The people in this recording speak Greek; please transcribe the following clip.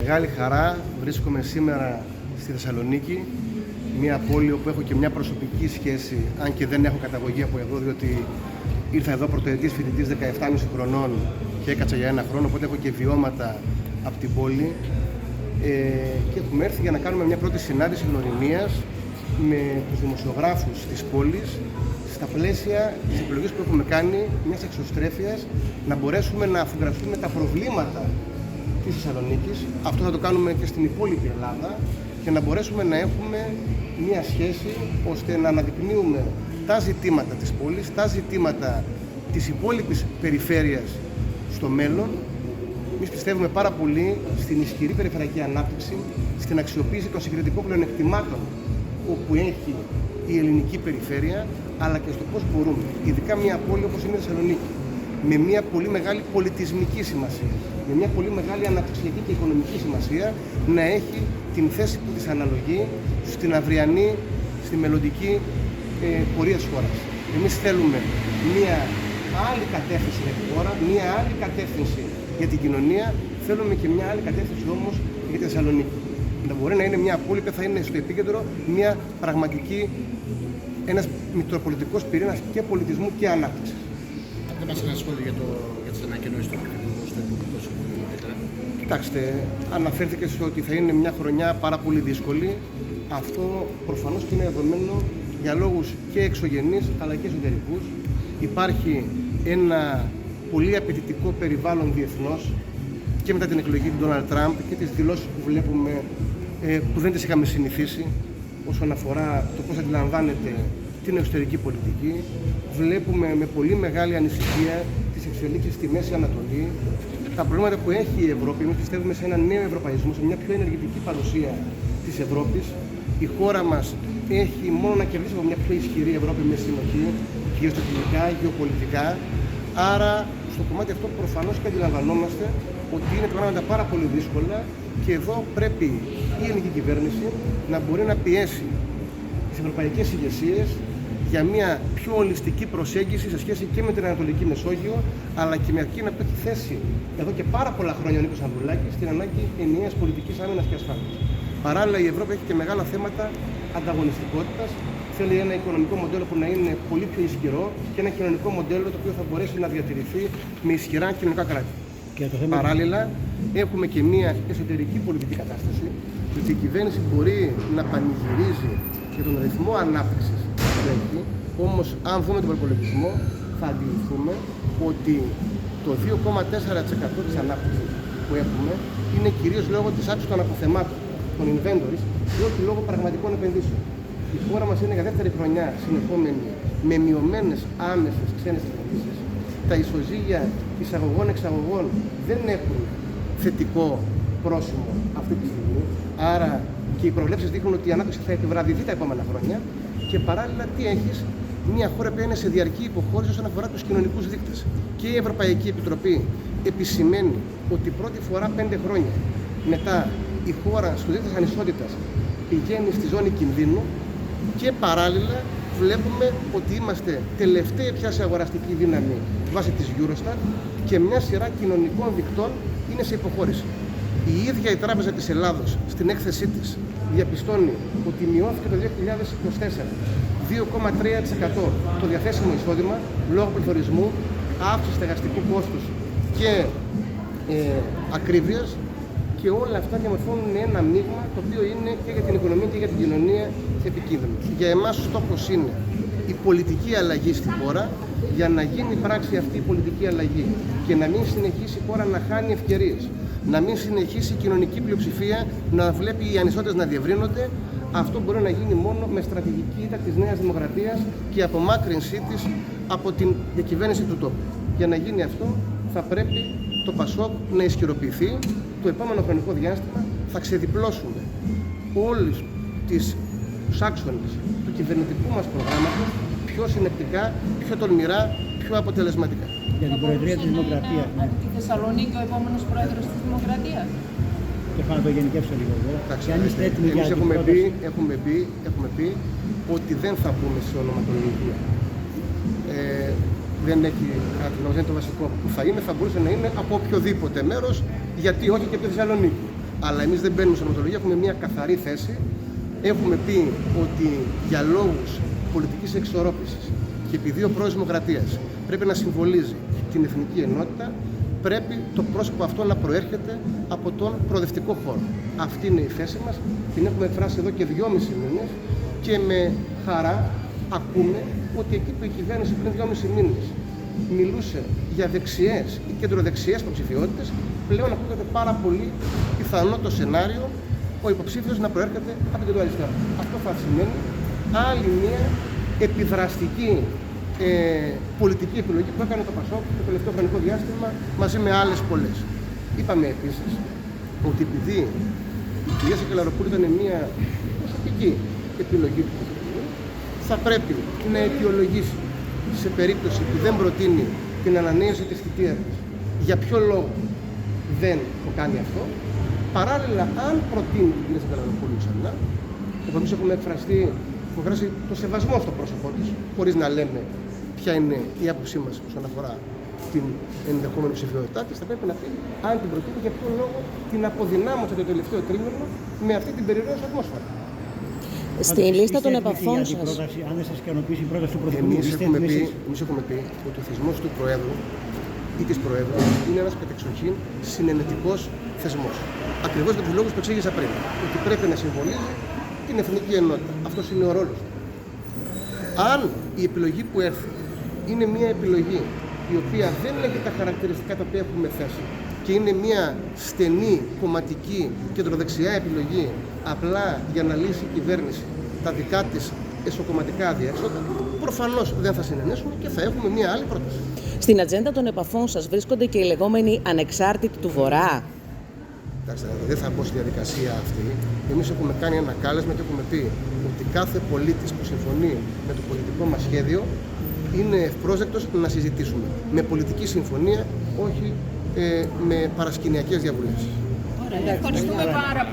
μεγάλη χαρά βρίσκομαι σήμερα στη Θεσσαλονίκη, μια πόλη όπου έχω και μια προσωπική σχέση, αν και δεν έχω καταγωγή από εδώ, διότι ήρθα εδώ πρωτοετής φοιτητής 17,5 χρονών και έκατσα για ένα χρόνο, οπότε έχω και βιώματα από την πόλη. Και έχουμε έρθει για να κάνουμε μια πρώτη συνάντηση γνωριμίας με τους δημοσιογράφους της πόλης στα πλαίσια της επιλογής που έχουμε κάνει, μιας εξωστρέφειας, να μπορέσουμε να αφουγκραστούμε τα προβλήματα της Θεσσαλονίκης. Αυτό θα το κάνουμε και στην υπόλοιπη Ελλάδα και να μπορέσουμε να έχουμε μια σχέση ώστε να αναδεικνύουμε τα ζητήματα της πόλης, τα ζητήματα της υπόλοιπης περιφέρειας στο μέλλον. Εμείς πιστεύουμε πάρα πολύ στην ισχυρή περιφερειακή ανάπτυξη, στην αξιοποίηση των συγκριτικών πλεονεκτημάτων όπου έχει η ελληνική περιφέρεια, αλλά και στο πώς μπορούμε, ειδικά μια πόλη όπως είναι η Θεσσαλονίκη, με μια πολύ μεγάλη πολιτισμική σημασία, με μια πολύ μεγάλη αναπτυξιακή και οικονομική σημασία, να έχει την θέση που της αναλογεί στην αυριανή, στη μελλοντική πορεία της χώρας. Εμείς θέλουμε μια άλλη κατεύθυνση για τη χώρα, μια άλλη κατεύθυνση για την κοινωνία, θέλουμε και μια άλλη κατεύθυνση όμως για τη Θεσσαλονίκη. Να μπορεί να είναι μια πόλη που θα είναι στο επίκεντρο μια πραγματική, ένας μητροπολιτικός πυρήνας και πολιτισμού και ανάπτυξης. Δεν μας ένα σχόλιο για τις ανακοινώσεις του Πρωθυπουργού στο Υπουργικό Συμβούλιο νωρίτερα. Κοιτάξτε, αναφέρθηκε στο ότι θα είναι μια χρονιά πάρα πολύ δύσκολη. Αυτό προφανώς και είναι δεδομένο για λόγους και εξωγενείς αλλά και εσωτερικούς. Υπάρχει ένα πολύ απαιτητικό περιβάλλον διεθνώς και μετά την εκλογή του Ντόναλντ Τραμπ και τις δηλώσεις που βλέπουμε που δεν τις είχαμε συνηθίσει όσον αφορά το πώς αντιλαμβάνεται την εξωτερική πολιτική. Βλέπουμε με πολύ μεγάλη ανησυχία τις εξελίξεις στη Μέση Ανατολή, τα προβλήματα που έχει η Ευρώπη. Εμείς πιστεύουμε σε έναν νέο ευρωπαϊσμό, σε μια πιο ενεργητική παρουσία της Ευρώπης. Η χώρα μας έχει μόνο να κερδίσει από μια πιο ισχυρή Ευρώπη με συνοχή, γεωστρατηγικά, γεωπολιτικά. Άρα, στο κομμάτι αυτό προφανώς και αντιλαμβανόμαστε ότι είναι πράγματα πάρα πολύ δύσκολα και εδώ πρέπει η ελληνική κυβέρνηση να μπορεί να πιέσει τις ευρωπαϊκές ηγεσίες για μια πιο ολιστική προσέγγιση σε σχέση και με την Ανατολική Μεσόγειο, αλλά και με εκείνα που έχει θέσει εδώ και πάρα πολλά χρόνια ο Νίκος Ανδρουλάκης στην ανάγκη ενιαίας πολιτικής άμυνας και ασφάλειας. Παράλληλα, η Ευρώπη έχει και μεγάλα θέματα ανταγωνιστικότητας. Θέλει ένα οικονομικό μοντέλο που να είναι πολύ πιο ισχυρό και ένα κοινωνικό μοντέλο το οποίο θα μπορέσει να διατηρηθεί με ισχυρά κοινωνικά κράτη. Παράλληλα, έχουμε και μια εσωτερική πολιτική κατάσταση, ότι η κυβέρνηση μπορεί να πανηγυρίζει για τον ρυθμό ανάπτυξης που έχει, όμως αν δούμε τον προπολογισμό θα αντιληφθούμε ότι το 2,4% της ανάπτυξης που έχουμε είναι κυρίως λόγω της αύξησης των αποθεμάτων, των inventories, και όχι λόγω πραγματικών επενδύσεων. Η χώρα μας είναι για δεύτερη χρονιά συνεχόμενη με μειωμένες άμεσες ξένες επενδύσεις. Τα ισοζύγια εισαγωγών-εξαγωγών δεν έχουν θετικό πρόσημο αυτή τη στιγμή. Άρα και οι προβλέψεις δείχνουν ότι η ανάπτυξη θα επιβραδυθεί τα επόμενα χρόνια. Και παράλληλα, τι έχεις, μια χώρα που είναι σε διαρκή υποχώρηση όσον αφορά τους κοινωνικούς δείκτες. Και η Ευρωπαϊκή Επιτροπή επισημαίνει ότι πρώτη φορά 5 χρόνια μετά η χώρα στους δείκτες ανισότητας πηγαίνει στη ζώνη κινδύνου και παράλληλα βλέπουμε ότι είμαστε τελευταία πια σε αγοραστική δύναμη βάσει της Eurostat και μια σειρά κοινωνικών δικτών είναι σε υποχώρηση. Η ίδια η Τράπεζα της Ελλάδος στην έκθεσή της διαπιστώνει ότι μειώθηκε το 2024 2,3% το διαθέσιμο εισόδημα λόγω πληθωρισμού, αύξηση στεγαστικού κόστους και ακρίβειας, και όλα αυτά διαμορφώνουν ένα μείγμα το οποίο είναι και για την οικονομία και για την κοινωνία επικίνδυνο. Για εμάς ο στόχος είναι η πολιτική αλλαγή στη χώρα, για να γίνει πράξη αυτή η πολιτική αλλαγή και να μην συνεχίσει η χώρα να χάνει ευκαιρίες, να μην συνεχίσει η κοινωνική πλειοψηφία να βλέπει οι ανισότητες να διευρύνονται. Αυτό μπορεί να γίνει μόνο με στρατηγική ήττα της Νέας Δημοκρατίας και απομάκρυνσή της από την διακυβέρνηση του τόπου. Για να γίνει αυτό θα πρέπει το ΠΑΣΟΚ να ισχυροποιηθεί. Το επόμενο χρονικό διάστημα θα ξεδιπλώσουμε όλους τους άξονες του κυβερνητικού μας προγράμματος πιο συνεπτικά, πιο τολμηρά, πιο αποτελεσματικά. Για την Προεδρία της Δημοκρατίας. Από τη Θεσσαλονίκη ο επόμενος Πρόεδρος της Δημοκρατίας. Και θα το γενικεύσω λίγο εδώ. Εμείς έχουμε πει ότι δεν θα πούμε σε ονοματολογία. Δεν έχει κάτι, δεν είναι το βασικό που θα είναι, θα μπορούσε να είναι από οποιοδήποτε μέρος, γιατί όχι και από τη Θεσσαλονίκη. Αλλά εμείς δεν μπαίνουμε σε νομοτολογία, έχουμε μια καθαρή θέση. Έχουμε πει ότι για λόγους πολιτικής εξορρόπησης και επειδή ο πρόεδρος Δημοκρατίας πρέπει να συμβολίζει την εθνική ενότητα, πρέπει το πρόσωπο αυτό να προέρχεται από τον προοδευτικό χώρο. Αυτή είναι η θέση μας, την έχουμε εκφράσει εδώ και 2,5 μήνες και με χαρά ακούμε ότι εκεί που η κυβέρνηση πριν 2,5 μήνες μιλούσε για δεξιές ή κεντροδεξιές υποψηφιότητες, πλέον ακούγεται πάρα πολύ πιθανό το σενάριο ο υποψήφιος να προέρχεται από την κεντροαριστερά. Αυτό θα σημαίνει άλλη μια επιδραστική πολιτική επιλογή που έκανε το ΠΑΣΟΚ το τελευταίο χρονικό διάστημα μαζί με άλλες πολλές. Είπαμε επίσης ότι επειδή η κυρία Σακελαροπούλου ήταν μια προσωπική επιλογή του Πρωθυπουργού, θα πρέπει να αιτιολογήσει σε περίπτωση που δεν προτείνει την ανανέωση της θητείας της για ποιο λόγο δεν το κάνει αυτό. Παράλληλα, αν προτείνει την κυρία Σακελαροπούλου ξανά, εμείς έχουμε εκφράσει το σεβασμό στο πρόσωπό της, χωρίς να λέμε ποια είναι η άποψή μας όσον αφορά την ενδεχόμενη ψηφιότητά της, θα πρέπει να πει αν την προτείνει για ποιο λόγο την αποδυνάμωσε το τελευταίο τρίμηνο με αυτή την περιραίωση ατμόσφαιρα. Στην λίστα των επαφών σας. Αν δεν σας ικανοποιήσει η πρόταση του Πρωθυπουργού, Εμείς έχουμε πει ότι ο θεσμός του Προέδρου ή της Προέδρου είναι ένας κατεξοχήν συνενετικός θεσμός. Ακριβώς για τους λόγους που εξήγησα πριν. Ότι πρέπει να συμβολίζει την εθνική ενότητα. Αυτός είναι ο ρόλος του. Αν η επιλογή που έρθει είναι μια επιλογή η οποία δεν έχει τα χαρακτηριστικά τα οποία έχουμε θέσει και είναι μια στενή, κομματική, κεντροδεξιά επιλογή απλά για να λύσει η κυβέρνηση τα δικά της εσωκομματικά αδιέξοδα, προφανώς δεν θα συνενέσουμε και θα έχουμε μια άλλη πρόταση. Στην ατζέντα των επαφών σας βρίσκονται και οι λεγόμενοι ανεξάρτητοι του Βορρά. Εντάξει, δεν θα μπω στη διαδικασία αυτή. Εμείς έχουμε κάνει ένα κάλεσμα και έχουμε πει ότι κάθε πολίτης που συμφωνεί με το πολιτικό μας σχέδιο είναι ευπρόσδεκτος να συζητήσουμε. Με πολιτική συμφωνία, όχι με παρασκηνιακές διαβουλεύσεις. Ωραία, ευχαριστούμε πάρα πολύ.